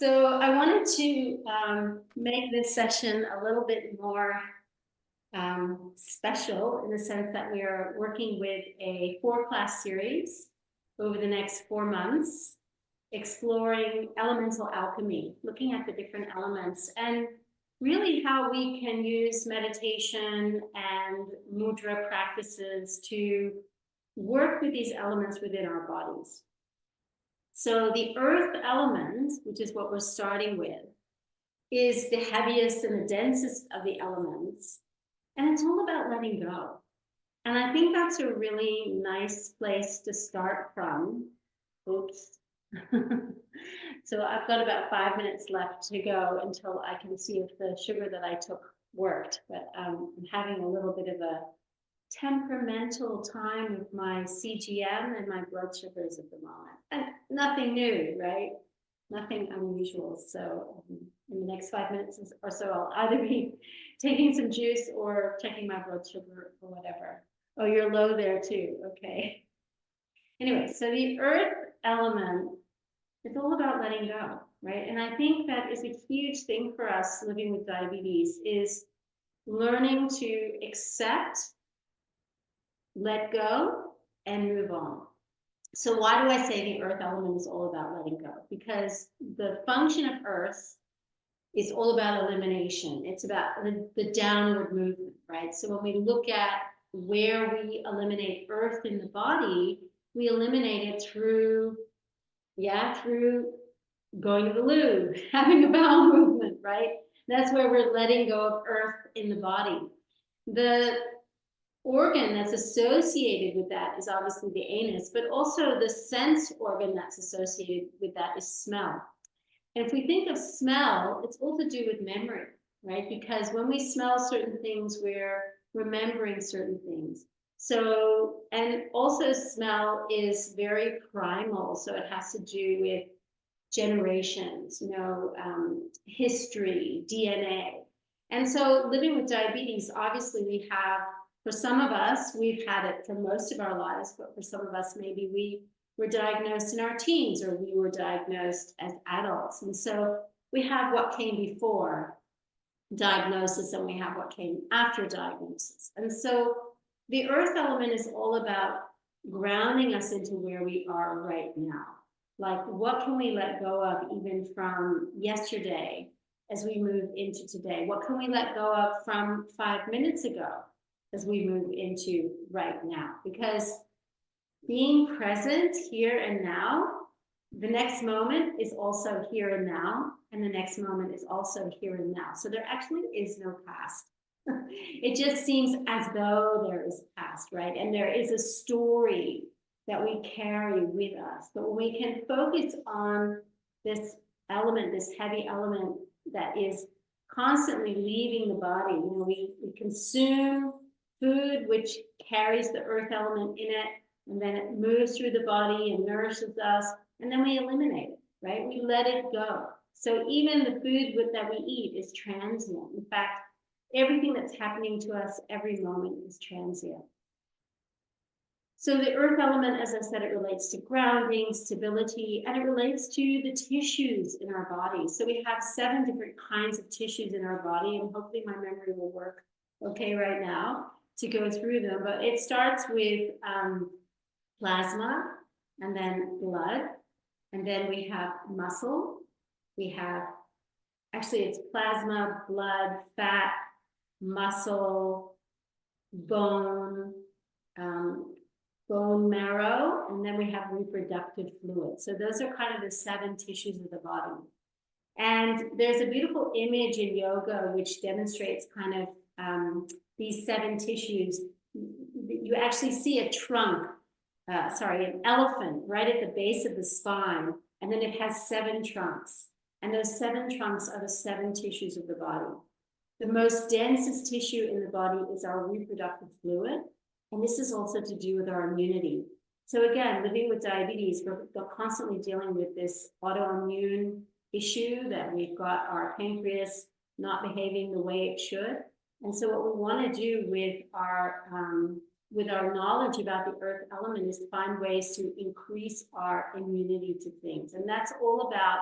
So I wanted to make this session a little bit more special in the sense that we are working with a 4-class series over the next 4 months, exploring elemental alchemy, looking at the different elements and really how we can use meditation and mudra practices to work with these elements within our bodies. So the earth element, which is what we're starting with, is the heaviest and the densest of the elements. And it's all about letting go. And I think that's a really nice place to start from. Oops. So I've got about 5 minutes left to go until I can see if the sugar that I took worked. But I'm having a little bit of a temperamental time with my CGM and my blood sugars at the moment. And nothing new, right? Nothing unusual. So in the next 5 minutes or so, I'll either be taking some juice or checking my blood sugar or whatever. Oh, you're low there too. Okay. Anyway, so the earth element, it's all about letting go, right? And I think that is a huge thing for us living with diabetes is learning to accept, let go, and move on. So why do I say the earth element is all about letting go? Because the function of earth is all about elimination. It's about the downward movement, right? So when we look at where we eliminate earth in the body, we eliminate it through going to the loo, having a bowel movement, right? That's where we're letting go of earth in the body. The organ that's associated with that is obviously the anus, but also the sense organ that's associated with that is smell. And if we think of smell, it's all to do with memory, right? Because when we smell certain things, we're remembering certain things. So, and also smell is very primal. So it has to do with generations, history, DNA. And so living with diabetes, obviously we have, for some of us, we've had it for most of our lives, but for some of us, maybe we were diagnosed in our teens or we were diagnosed as adults. And so we have what came before diagnosis and we have what came after diagnosis. And so the earth element is all about grounding us into where we are right now. Like, what can we let go of even from yesterday as we move into today? What can we let go of from 5 minutes ago as we move into right now? Because being present here and now, the next moment is also here and now, and the next moment is also here and now. So there actually is no past. It just seems as though there is a past, right? And there is a story that we carry with us. But when we can focus on this element, this heavy element that is constantly leaving the body, we consume food which carries the earth element in it, and then it moves through the body and nourishes us, and then we eliminate it, right? We let it go. So even the food that we eat is transient. In fact, everything that's happening to us every moment is transient. So the earth element, as I said, it relates to grounding, stability, and it relates to the tissues in our body. So we have 7 different kinds of tissues in our body, and hopefully my memory will work okay right now to go through them. But it starts with plasma, and then blood, and then we have muscle. We have, actually it's plasma, blood, fat, muscle, bone, bone marrow, and then we have reproductive fluid. So those are kind of the 7 tissues of the body. And there's a beautiful image in yoga which demonstrates kind of these 7 tissues. You actually see a trunk, an elephant right at the base of the spine, and then it has 7 trunks. And those 7 trunks are the 7 tissues of the body. The most densest tissue in the body is our reproductive fluid. And this is also to do with our immunity. So again, living with diabetes, we're constantly dealing with this autoimmune issue that we've got our pancreas not behaving the way it should. And so what we want to do with our knowledge about the earth element is find ways to increase our immunity to things. And that's all about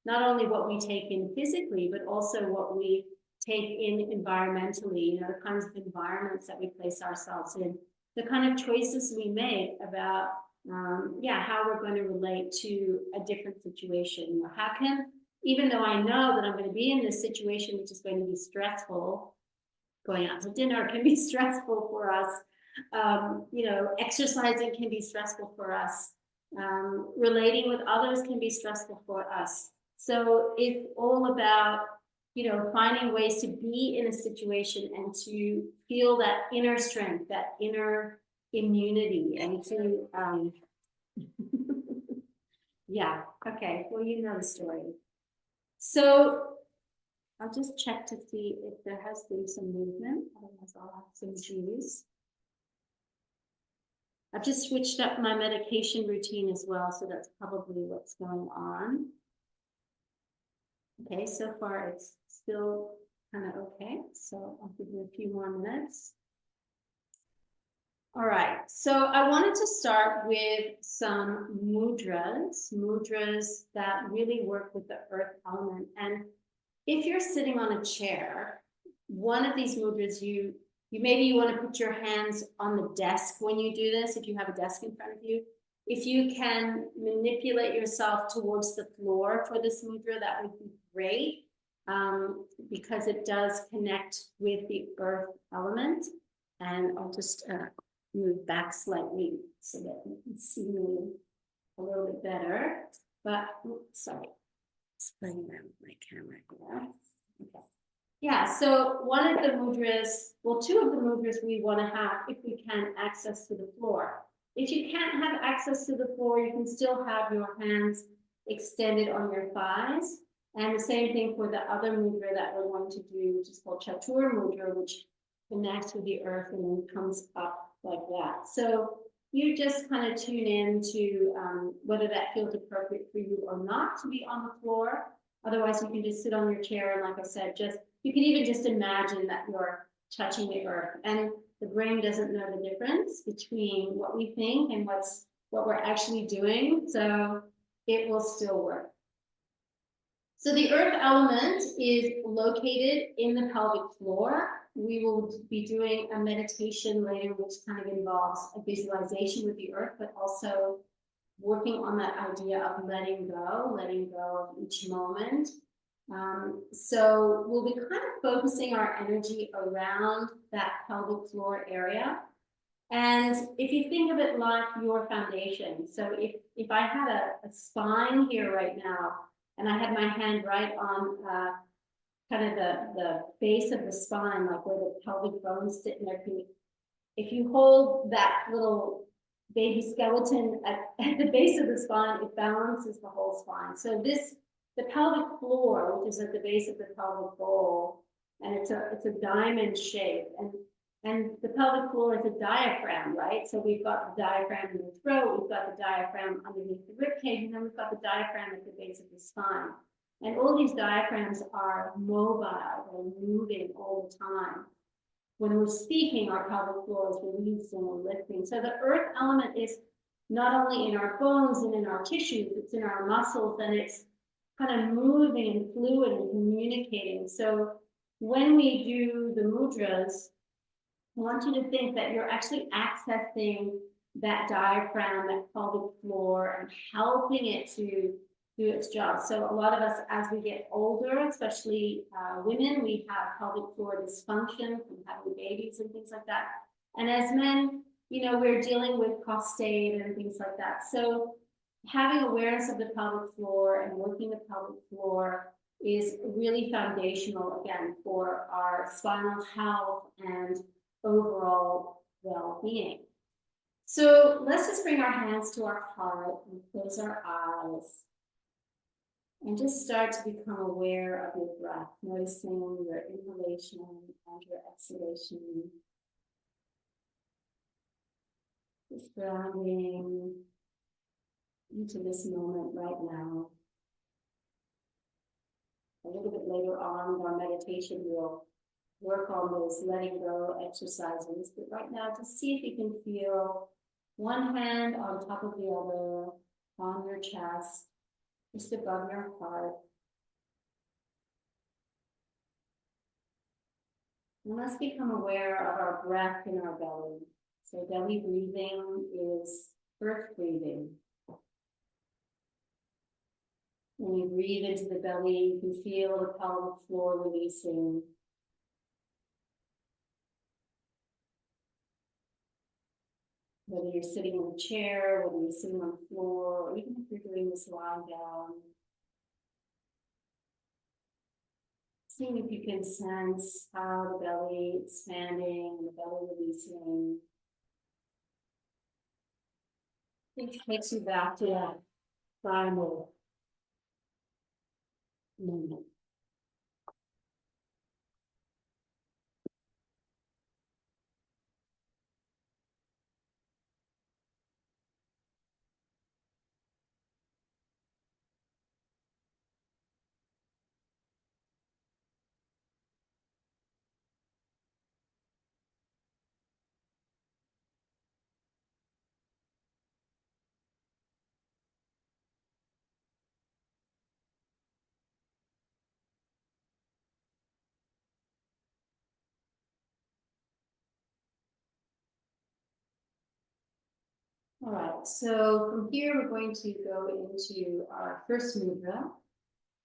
not only what we take in physically, but also what we take in environmentally, you know, the kinds of environments that we place ourselves in, the kind of choices we make about, how we're going to relate to a different situation. You know, how can, even though I know that I'm going to be in this situation, which is going to be stressful, going out to dinner can be stressful for us. Exercising can be stressful for us. Relating with others can be stressful for us. So it's all about, finding ways to be in a situation and to feel that inner strength, that inner immunity, and to, yeah, okay, well, you know the story. So I'll just check to see if there has been some movement, otherwise I'll have some juice. I've just switched up my medication routine as well, so that's probably what's going on. Okay, so far it's still kind of okay, so I'll give you a few more minutes. All right, so I wanted to start with some mudras that really work with the earth element. And if you're sitting on a chair, one of these mudras, you maybe you want to put your hands on the desk when you do this, if you have a desk in front of you. If you can manipulate yourself towards the floor for this mudra, that would be great, because it does connect with the earth element. And I'll just move back slightly so that you can see me a little bit better. But, sorry, just playing around with my camera here. Okay. Yeah, so one of the mudras, well, two of the mudras we want to have, if we can, access to the floor. If you can't have access to the floor, you can still have your hands extended on your thighs. And the same thing for the other mudra that we're going to do, which is called Chatur Mudra, which connects with the earth and then comes up like that. So you just kind of tune in to whether that feels appropriate for you or not to be on the floor. Otherwise, you can just sit on your chair and, like I said, you can even just imagine that you're touching the earth. And the brain doesn't know the difference between what we think and what we're actually doing. So it will still work. So the earth element is located in the pelvic floor. We will be doing a meditation later, which kind of involves a visualization with the earth, but also working on that idea of letting go of each moment. So we'll be kind of focusing our energy around that pelvic floor area. And if you think of it like your foundation, so if I had a spine here right now, and I had my hand right on kind of the base of the spine, like where the pelvic bones sit in their feet, if you hold that little baby skeleton at the base of the spine, it balances the whole spine. So the pelvic floor, which is at the base of the pelvic bowl, and it's a diamond shape, and the pelvic floor is a diaphragm, right? So we've got the diaphragm in the throat, we've got the diaphragm underneath the ribcage, and then we've got the diaphragm at the base of the spine. And all these diaphragms are mobile, they're moving all the time. When we're speaking, our pelvic floor is releasing and lifting. So the earth element is not only in our bones and in our tissues, it's in our muscles, and it's kind of moving and fluid and communicating. So when we do the mudras, I want you to think that you're actually accessing that diaphragm, that pelvic floor, and helping it to do its job. So a lot of us, as we get older, especially women, we have pelvic floor dysfunction from having babies and things like that. And as men, we're dealing with prostate and things like that. So having awareness of the pelvic floor and working the pelvic floor is really foundational, again, for our spinal health and overall well-being. So let's just bring our hands to our heart and close our eyes and just start to become aware of your breath, noticing your inhalation and your exhalation. Just grounding into this moment right now. A little bit later on in our meditation, we'll work on those letting go exercises. But right now, just see if you can feel one hand on top of the other on your chest, just above your heart. And let's become aware of our breath in our belly. So belly breathing is earth breathing. When you breathe into the belly, you can feel the pelvic floor releasing. Whether you're sitting in a chair, whether you're sitting on the floor, or even if you're doing this lying down. Seeing if you can sense how the belly expanding and the belly releasing. It takes you back to that primal moment. All right, so from here we're going to go into our first mudra.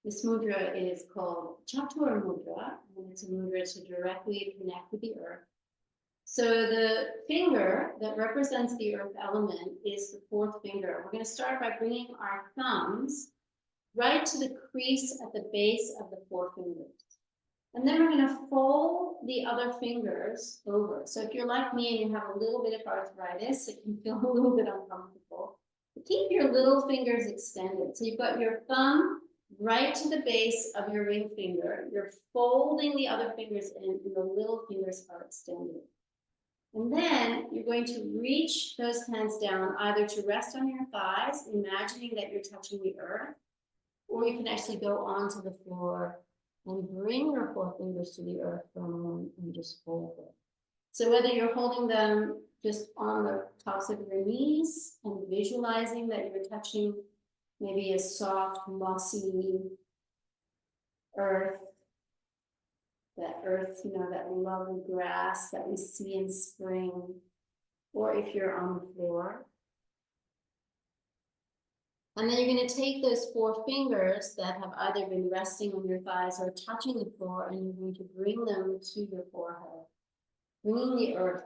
This mudra is called Chatur Mudra, and it's a mudra to directly connect with the earth. So the finger that represents the earth element is the fourth finger. We're going to start by bringing our thumbs right to the crease at the base of the forefingers. And then we're going to fold the other fingers over. So if you're like me and you have a little bit of arthritis, it can feel a little bit uncomfortable. But keep your little fingers extended. So you've got your thumb right to the base of your ring finger. You're folding the other fingers in, and the little fingers are extended. And then you're going to reach those hands down either to rest on your thighs, imagining that you're touching the earth, or you can actually go onto the floor and bring your forefingers to the earth for a moment and just hold it. So whether you're holding them just on the tops of your knees and visualizing that you're touching maybe a soft, mossy earth, that earth, that lovely grass that we see in spring, or if you're on the floor. And then you're going to take those four fingers that have either been resting on your thighs or touching the floor, and you're going to bring them to your forehead, bringing the earth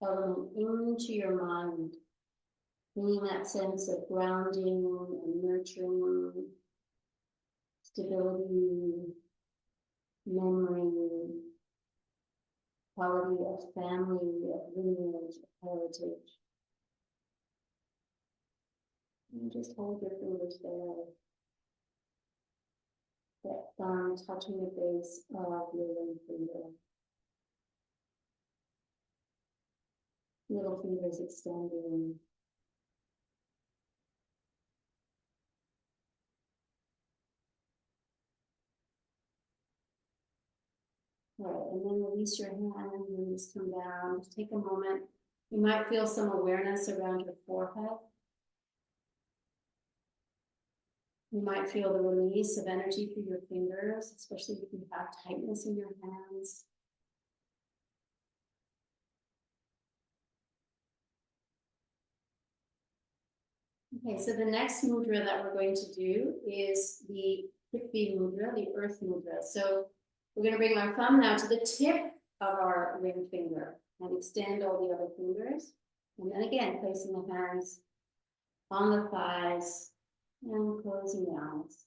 element into your mind, bringing that sense of grounding and nurturing, stability, memory, quality of family, of lineage, of heritage. And just hold your fingers there. That thumb touching the base of your ring finger. Little fingers extending. All right, and then release your hand and just come down. Just take a moment. You might feel some awareness around your forehead. You might feel the release of energy through your fingers, especially if you have tightness in your hands. Okay, so the next mudra that we're going to do is the Prithvi mudra, the earth mudra. So we're going to bring our thumb now to the tip of our ring finger and extend all the other fingers. And then again, placing the hands on the thighs and closing the eyes.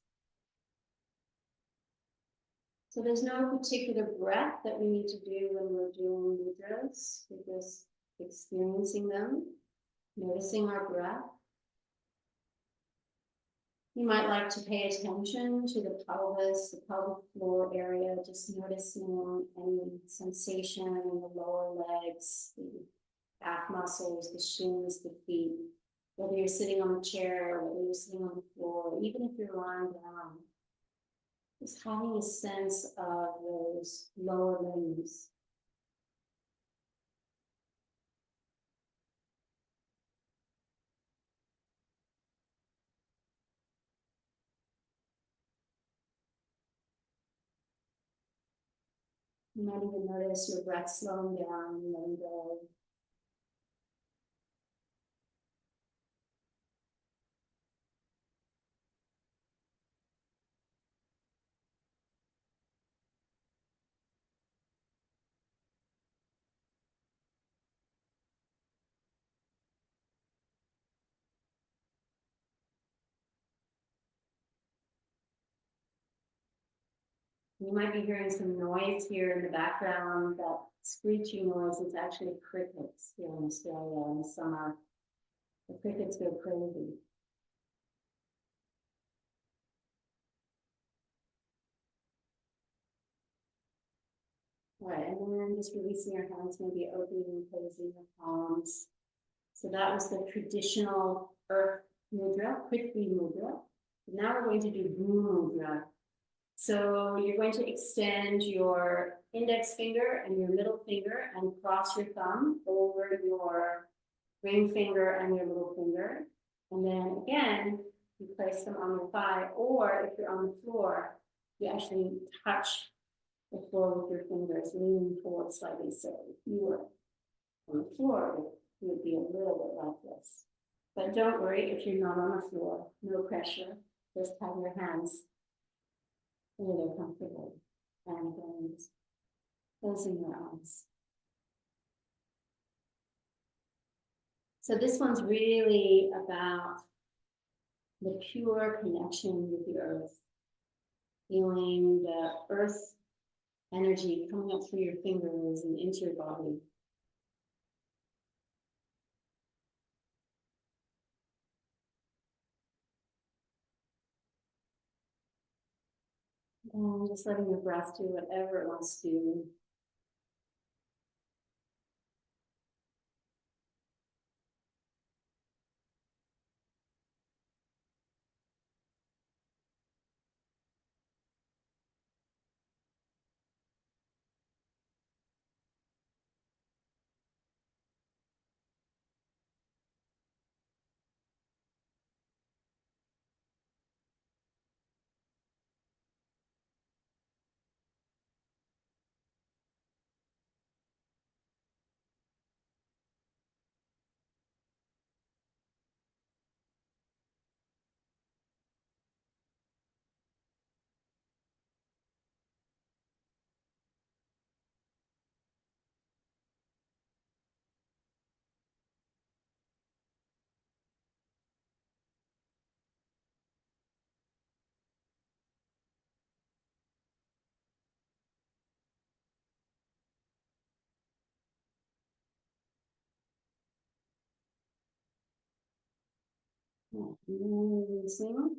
So there's no particular breath that we need to do when we're doing mudras. We're just experiencing them, noticing our breath. You might like to pay attention to the pelvis, the pelvic floor area, just noticing any sensation in the lower legs, the calf muscles, the shins, the feet. Whether you're sitting on the chair, whether you're sitting on the floor, even if you're lying down. Just having a sense of those lower limbs. You might even notice your breath slowing down and letting go. You might be hearing some noise here in the background. That screeching noise is actually crickets here in Australia in the summer. The crickets go crazy. All right, and then just releasing your hands, maybe opening and closing your palms. So that was the traditional earth mudra, Prithvi mudra. Now we're going to do Bhu mudra. So you're going to extend your index finger and your middle finger and cross your thumb over your ring finger and your little finger. And then again, you place them on your thigh, or if you're on the floor, you actually touch the floor with your fingers, leaning forward slightly. So if you were on the floor, it would be a little bit like this. But don't worry if you're not on the floor, no pressure. Just have your hands where they're comfortable and closing your eyes. So this one's really about the pure connection with the earth, feeling the earth energy coming up through your fingers and into your body. And just letting your breath do whatever it wants to do. Releasing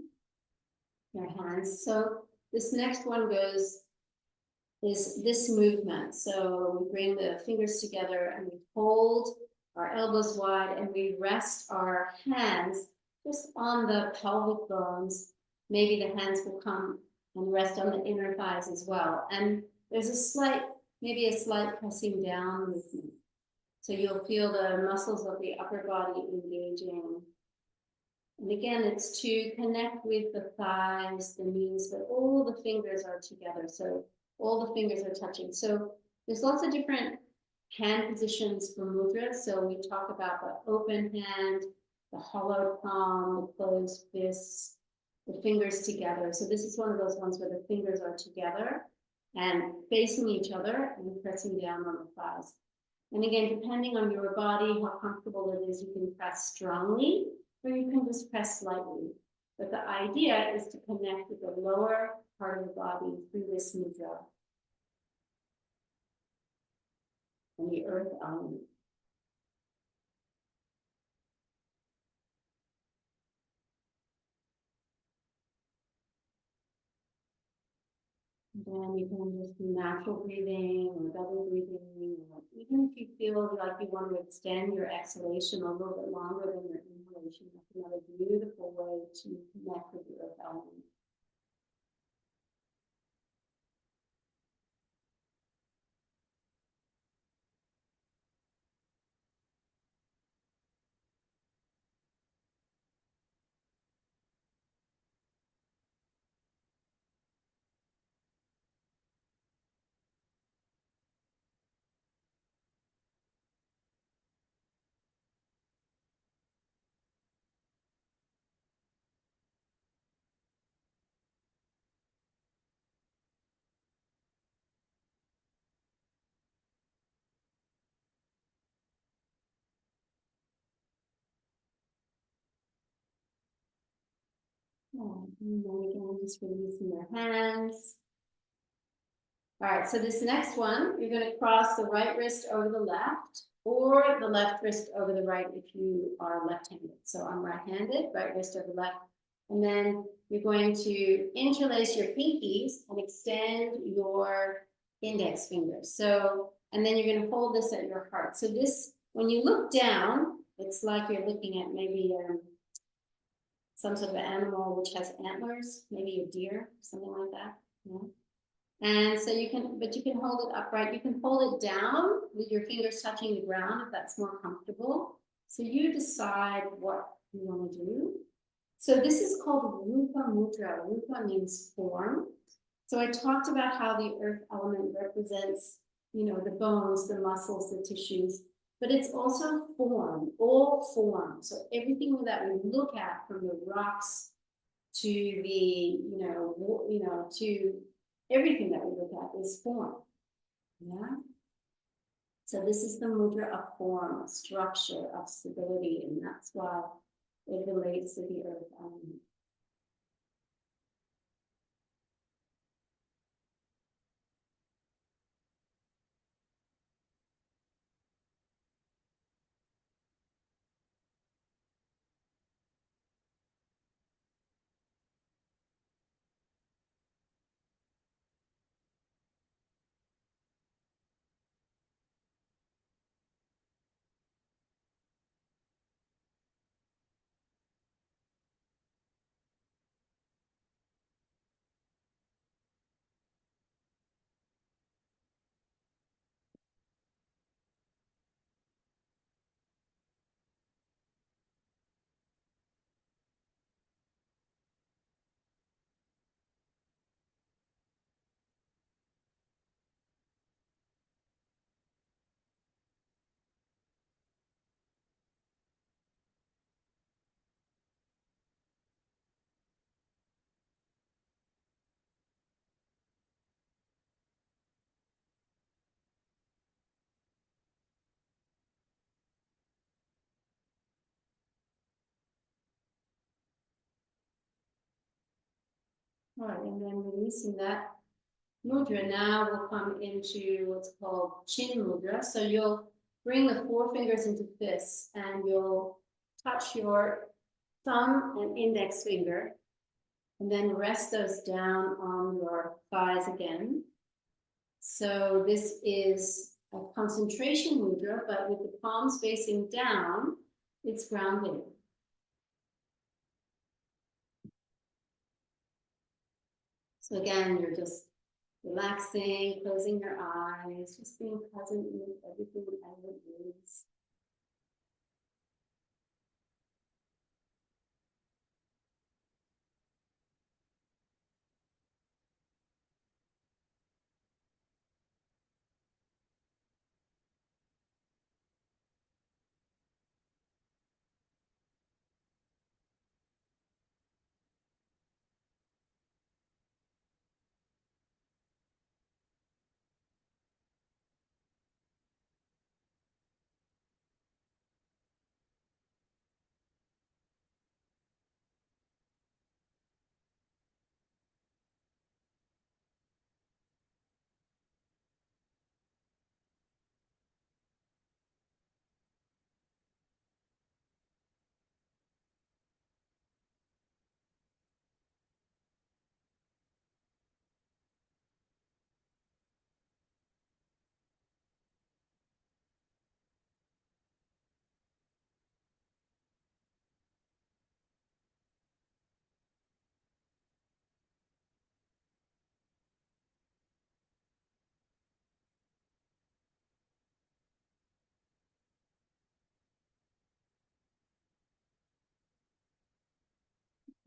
your hands. So this next one is this movement. So we bring the fingers together and we hold our elbows wide and we rest our hands just on the pelvic bones. Maybe the hands will come and rest on the inner thighs as well. And there's maybe a slight pressing down movement. So you'll feel the muscles of the upper body engaging. And again, it's to connect with the thighs, the knees, but all the fingers are together. So all the fingers are touching. So there's lots of different hand positions for mudra. So we talk about the open hand, the hollow palm, the closed fists, the fingers together. So this is one of those ones where the fingers are together and facing each other and pressing down on the thighs. And again, depending on your body, how comfortable it is, you can press strongly or you can just press slightly. But the idea is to connect with the lower part of the body through this mudra and the earth element. Then you can just do natural breathing or belly breathing, or even if you feel like you want to extend your exhalation a little bit longer than your inhalation, that's another beautiful way to connect with the earth element. And then again, just releasing their hands. All right, so this next one, you're going to cross the right wrist over the left, or the left wrist over the right if you are left-handed. So I'm right-handed, right wrist over left. And then you're going to interlace your pinkies and extend your index fingers. So, and then you're going to hold this at your heart. So this, when you look down, it's like you're looking at maybe some sort of animal which has antlers, maybe a deer, something like that. Yeah. And so you can, but you can hold it upright. You can hold it down with your fingers touching the ground if that's more comfortable. So you decide what you want to do. So this is called Rupa Mudra. Rupa means form. So I talked about how the earth element represents, you know, the bones, the muscles, the tissues, but it's also form, all form. So everything that we look at, from the rocks to the, to everything that we look at is form. Yeah. So this is the mudra of form, of structure, of stability, and that's why it relates to the earth element. All right, and then releasing that mudra, now we'll come into what's called chin mudra. So you'll bring the forefingers into fists and you'll touch your thumb and index finger, and then rest those down on your thighs again. So this is a concentration mudra, but with the palms facing down, it's grounding. So again, you're just relaxing, closing your eyes, just being present with everything as it is.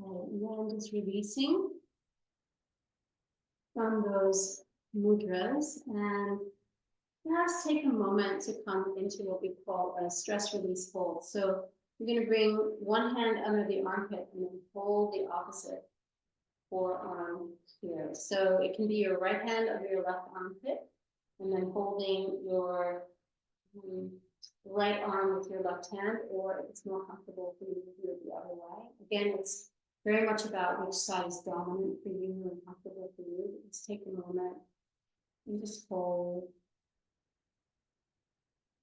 And then just releasing from those mudras, and perhaps take a moment to come into what we call a stress release hold. So you're going to bring one hand under the armpit and then hold the opposite forearm here. So it can be your right hand over your left armpit, and then holding your right arm with your left hand, or if it's more comfortable for you to do it the other way. Again, it's very much about which side is dominant for you and comfortable for you. Let's take a moment and just hold.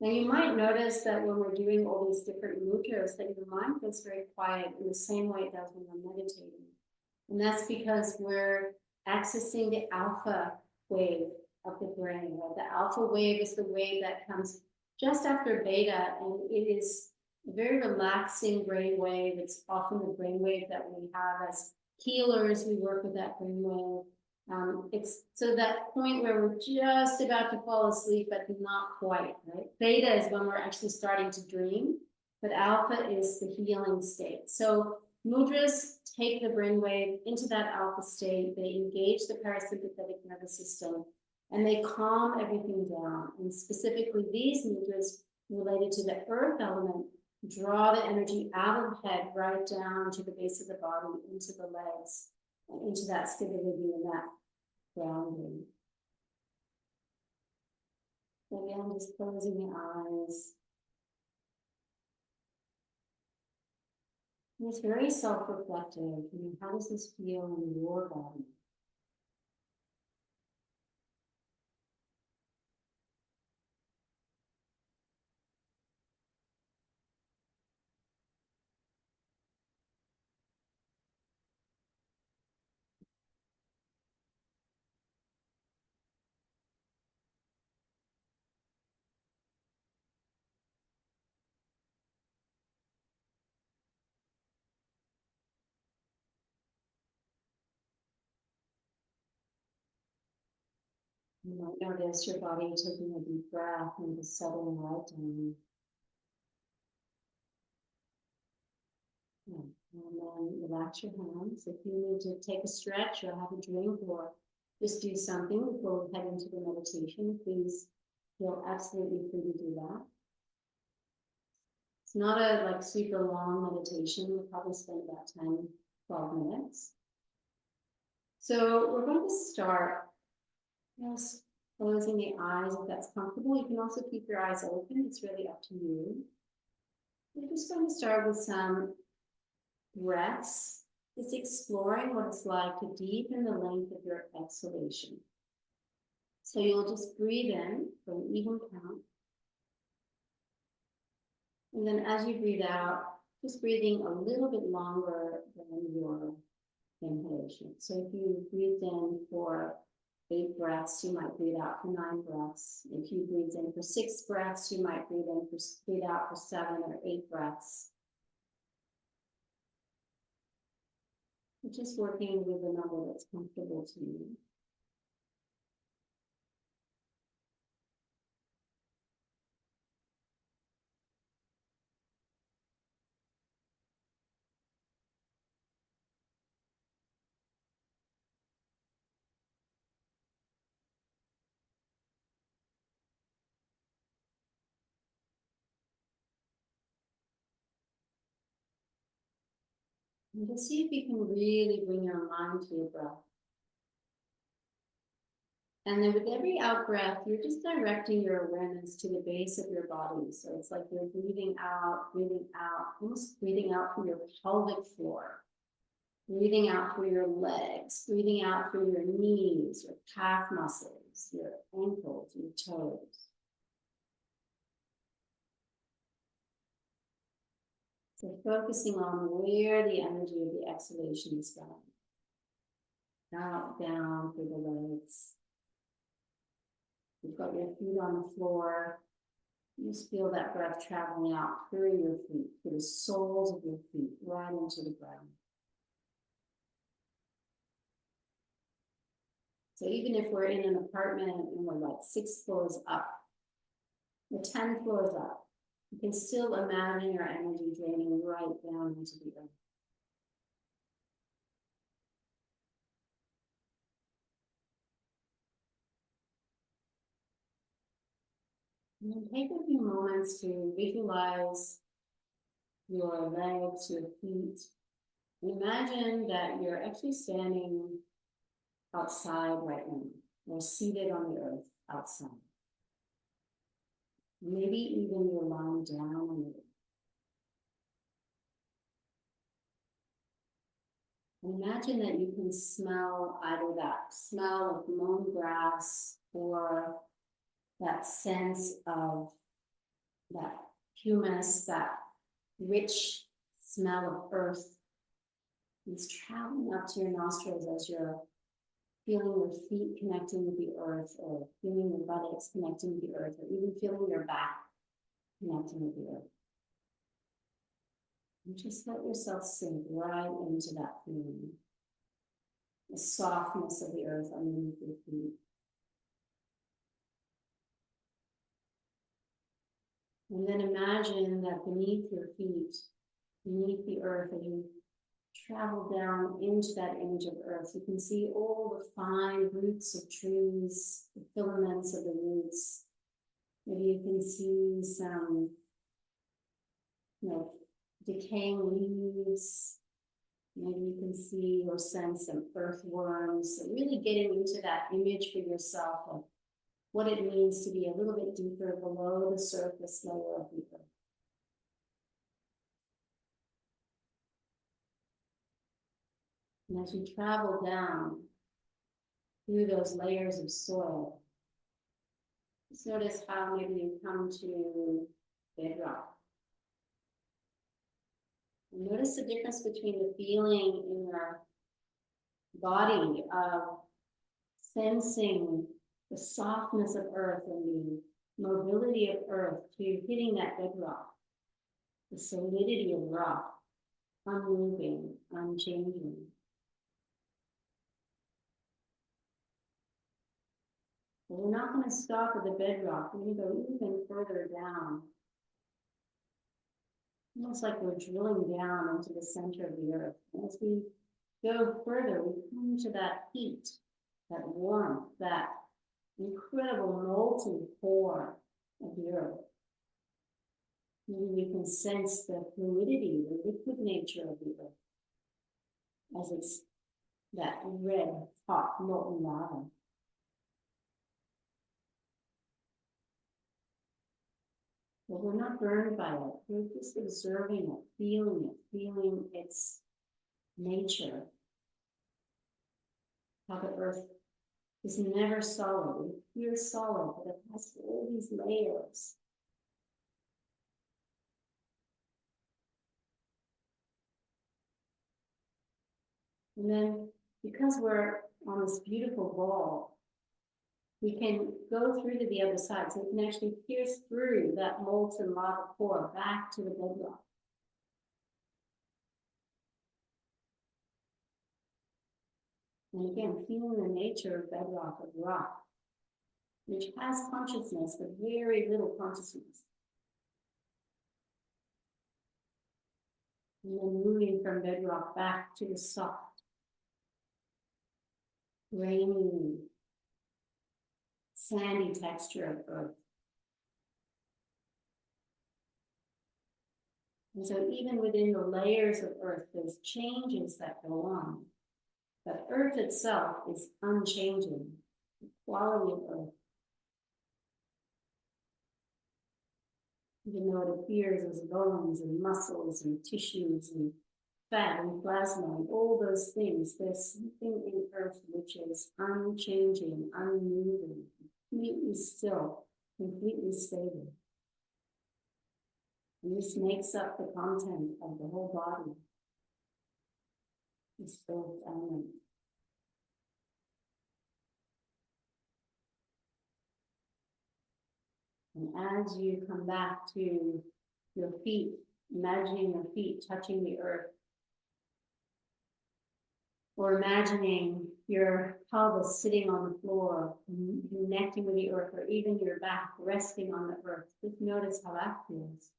Now you might notice that when we're doing all these different mudras, that your mind gets very quiet in the same way it does when we're meditating. And that's because we're accessing the alpha wave of the brain. Right? The alpha wave is the wave that comes just after beta, and it is a very relaxing brain wave. It's often the brain wave that we have as healers. We work with that brain wave. It's so that point where we're just about to fall asleep, but not quite, right? Beta is when we're actually starting to dream, but alpha is the healing state. So mudras take the brainwave into that alpha state. They engage the parasympathetic nervous system, and they calm everything down. And specifically, these mudras related to the earth element draw the energy out of the head right down to the base of the body, into the legs, and into that stability and that grounding. Again, just closing the eyes. And it's very self-reflective. I mean, how does this feel in your body? You might notice your body taking a deep breath and just settling right down. Yeah. And then relax your hands. If you need to take a stretch or have a drink or just do something before we head into the meditation, please feel absolutely free to do that. It's not a like super long meditation. We'll probably spend about 10, 12 minutes. So we're going to start, yes, closing the eyes if that's comfortable. You can also keep your eyes open. It's really up to you. We're just going to start with some breaths, just exploring what it's like to deepen the length of your exhalation. So you'll just breathe in for an even count. And then as you breathe out, just breathing a little bit longer than your inhalation. So if you breathe in for 8 breaths, you might breathe out for 9 breaths. If you breathe in for 6 breaths, you might breathe out for 7 or 8 breaths. Just working with a number that's comfortable to you. And just see if you can really bring your mind to your breath. And then with every out breath, you're just directing your awareness to the base of your body. So it's like you're breathing out, almost breathing out through your pelvic floor, breathing out through your legs, breathing out through your knees, your calf muscles, your ankles, your toes. So focusing on where the energy of the exhalation is going. Out, down through the legs. You've got your feet on the floor. You just feel that breath traveling out through your feet, through the soles of your feet, right into the ground. So even if we're in an apartment and we're like 6 floors up, or 10 floors up, you can still imagine your energy draining right down into the earth. And then take a few moments to visualize your legs, your feet. And imagine that you're actually standing outside right now, or seated on the earth outside. Maybe even you're lying down on the earth. Imagine that you can smell either that smell of mown grass or that sense of that humus, that rich smell of earth is traveling up to your nostrils as you're feeling your feet connecting with the earth, or feeling your buttocks connecting with the earth, or even feeling your back connecting with the earth. And just let yourself sink right into that feeling, the softness of the earth underneath your feet. And then imagine that beneath your feet, beneath the earth, as you travel down into that image of earth, you can see all the fine roots of trees, the filaments of the roots. Maybe you can see some, decaying leaves. Maybe you can see or sense some earthworms. So really getting into that image for yourself of what it means to be a little bit deeper below the surface layer of the earth. And as you travel down through those layers of soil, just notice how maybe you come to bedrock. And notice the difference between the feeling in your body of sensing the softness of earth and the mobility of earth to hitting that bedrock, the solidity of rock, unmoving, unchanging. But we're not going to stop at the bedrock. We're going to go even further down. Almost like we're drilling down into the center of the earth. And as we go further, we come to that heat, that warmth, that incredible molten core of the earth. Maybe we can sense the fluidity, the liquid nature of the earth as it's that red, hot, molten lava. But we're not burned by it. We're just observing it, feeling its nature. How the earth is never solid. It appears solid, but it has all these layers. And then, because we're on this beautiful ball, we can go through to the other side. So we can actually pierce through that molten lava core back to the bedrock. And again, feeling the nature of bedrock, of rock, which has consciousness, but very little consciousness. And then moving from bedrock back to the soft, grainy, sandy texture of earth. And so even within the layers of earth, there's changes that go on. But earth itself is unchanging, the quality of earth. Even though it appears as bones and muscles and tissues and fat and plasma and all those things, there's something in earth which is unchanging, unmoving, completely still, completely stable. And this makes up the content of the whole body, this earth element. And as you come back to your feet, imagining your feet touching the earth, or imagining your pelvis sitting on the floor, connecting with the earth, or even your back resting on the earth, just notice how that feels.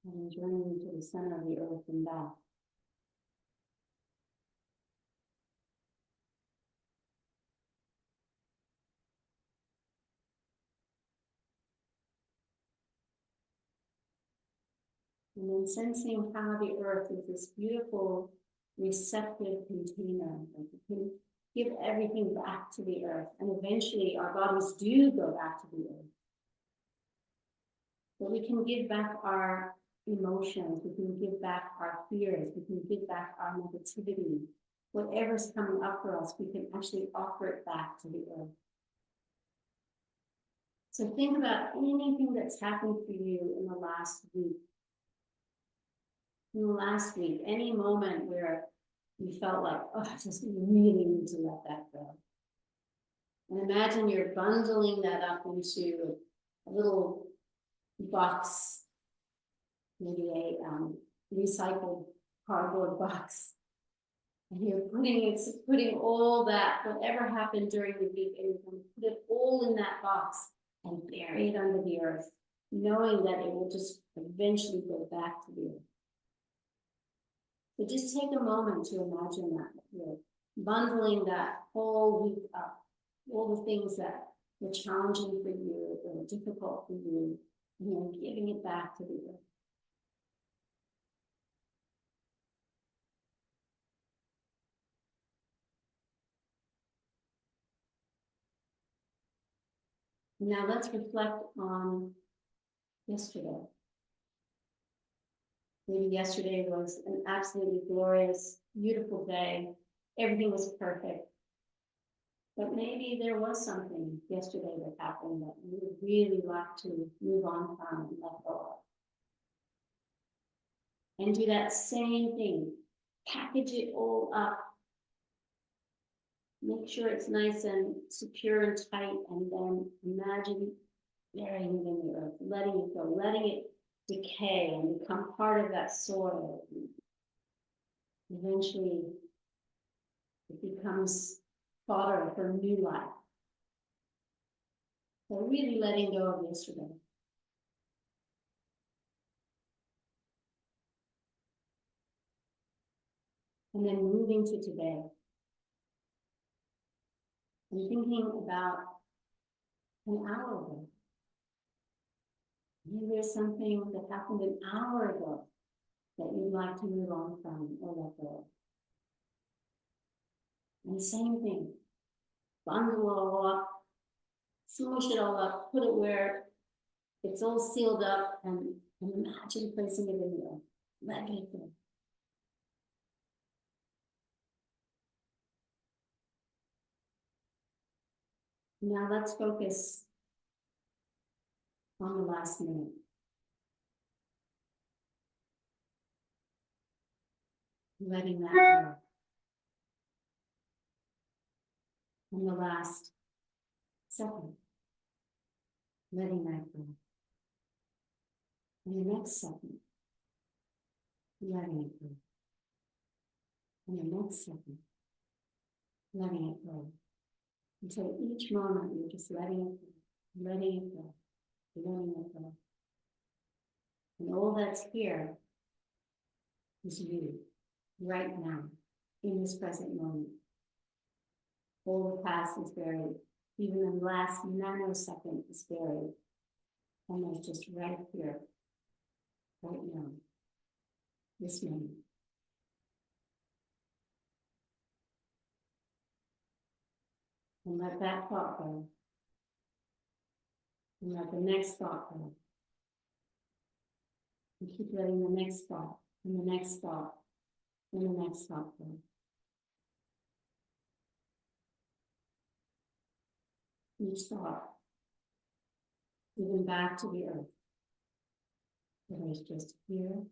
And journeying to the center of the earth and back. And then sensing how the earth is this beautiful receptive container. Like you can give everything back to the earth. And eventually our bodies do go back to the earth. But we can give back our emotions, we can give back our fears, we can give back our negativity. Whatever's coming up for us, we can actually offer it back to the earth. So think about anything that's happened for you in the last week. In the last week, any moment where you felt like, oh, I just really need to let that go. And imagine you're bundling that up into a little box, maybe a recycled cardboard box. And you're putting all that, whatever happened during the week, and you're going to put it all in that box and bury it under the earth, knowing that it will just eventually go back to the earth. So just take a moment to imagine that you're bundling that whole week up, all the things that were challenging for you, or difficult for you, and you're giving it back to the earth. Now let's reflect on yesterday. Maybe yesterday was an absolutely glorious, beautiful day. Everything was perfect. But maybe there was something yesterday that happened that you would really like to move on from and let go of. And do that same thing. Package it all up. Make sure it's nice and secure and tight, and then imagine burying it in the earth, letting it go, letting it decay and become part of that soil. Eventually, it becomes fodder for new life. So really letting go of yesterday. And then moving to today. And thinking about an hour ago. Maybe there's something that happened an hour ago that you'd like to move on from or let go of. And the same thing. Bundle it all up, smush it all up, put it where it's all sealed up, and imagine placing it in the earth. Let it go. Now let's focus on the last minute. Letting that go. On the last second. Letting that go. And the next second. Letting it go. And the next second. Letting it go. Until each moment you're just letting it go, letting it go, letting it go. And all that's here is you, right now, in this present moment. All the past is buried. Even the last nanosecond is buried. And it's just right here, right now, this moment. And let that thought go. And let the next thought go. And keep letting the next thought, and the next thought, and the next thought go. Each thought, giving back to the earth. That is just here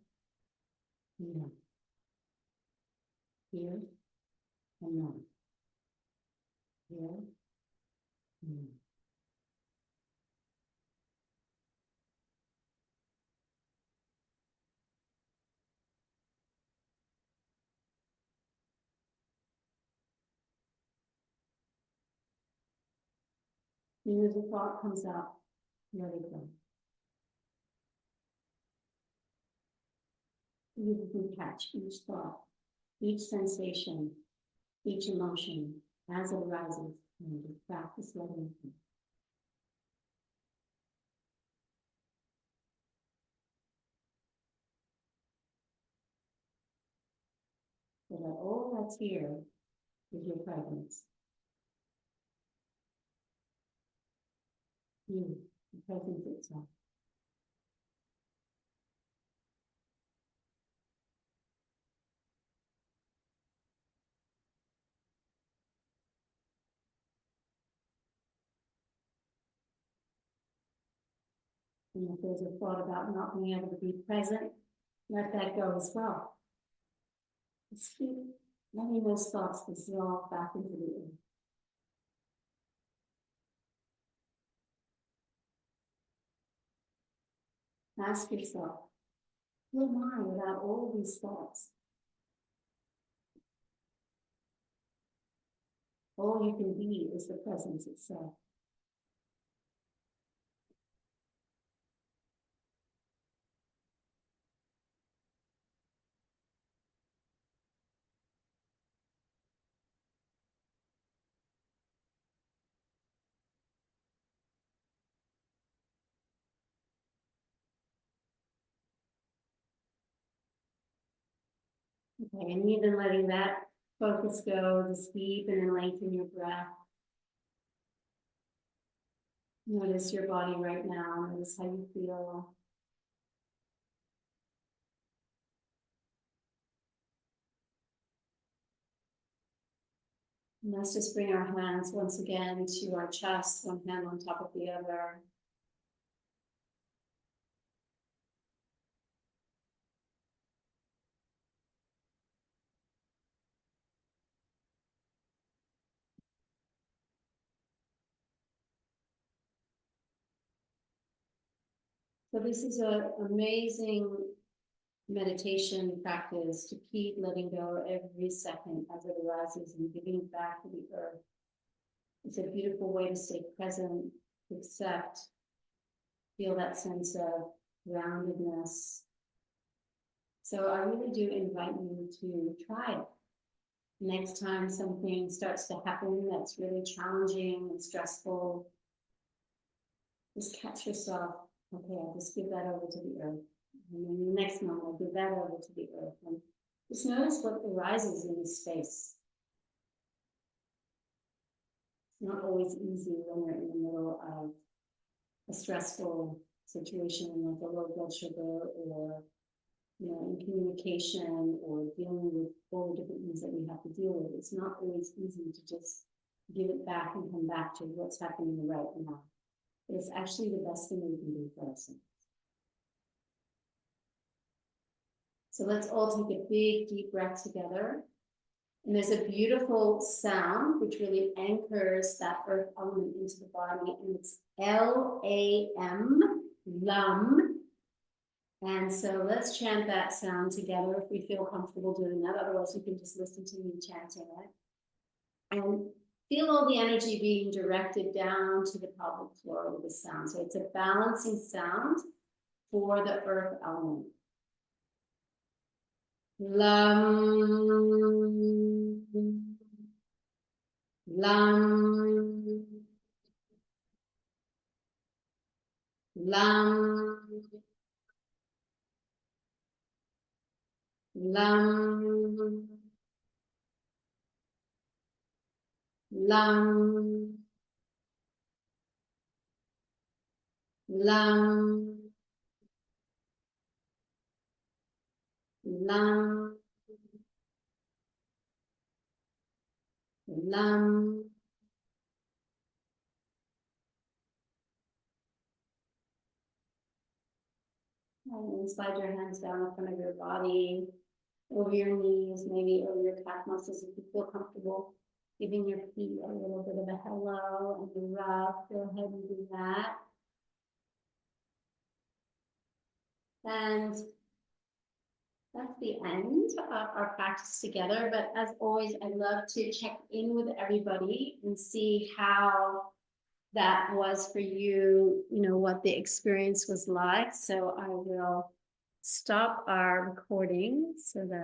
and now. Here and now. Here and now. And as a thought comes out, let it go. You can catch each thought, each sensation, each emotion as it arises, and just practice letting it go. So that all that's here is your presence. You, the presence itself. And if there's a thought about not being able to be present, let that go as well. Just keep letting those thoughts dissolve back into the earth. Ask yourself, who am I without all these thoughts? All you can be is the presence itself. Okay, and even letting that focus go, just deepen and lengthen your breath. Notice your body right now. Notice how you feel. And let's just bring our hands once again to our chest, one hand on top of the other. So this is an amazing meditation practice to keep letting go every second as it arises and giving it back to the earth. It's a beautiful way to stay present, accept, feel that sense of groundedness. So I really do invite you to try it. Next time something starts to happen that's really challenging and stressful, just catch yourself. Okay, I'll just give that over to the earth. And then the next moment, I'll give that over to the earth. And just notice what arises in this space. It's not always easy when you're in the middle of a stressful situation like a low blood sugar, or in communication, or dealing with all the different things that we have to deal with. It's not always easy to just give it back and come back to what's happening right now. It's actually the best thing we can do for ourselves. So let's all take a big, deep breath together. And there's a beautiful sound which really anchors that earth element into the body, and it's L-A-M, lum. And so let's chant that sound together if we feel comfortable doing that. Otherwise, you can just listen to me chanting it. And feel all the energy being directed down to the pelvic floor with the sound. So it's a balancing sound for the earth element. Lam, lam, lam, lam, lam, lam, lam, lam. And slide your hands down in front of your body, over your knees, maybe over your calf muscles if you feel comfortable. Giving your feet a little bit of a hello and a rub. Go ahead and do that. And that's the end of our practice together. But as always, I love to check in with everybody and see how that was for you, what the experience was like. So I will stop our recording so that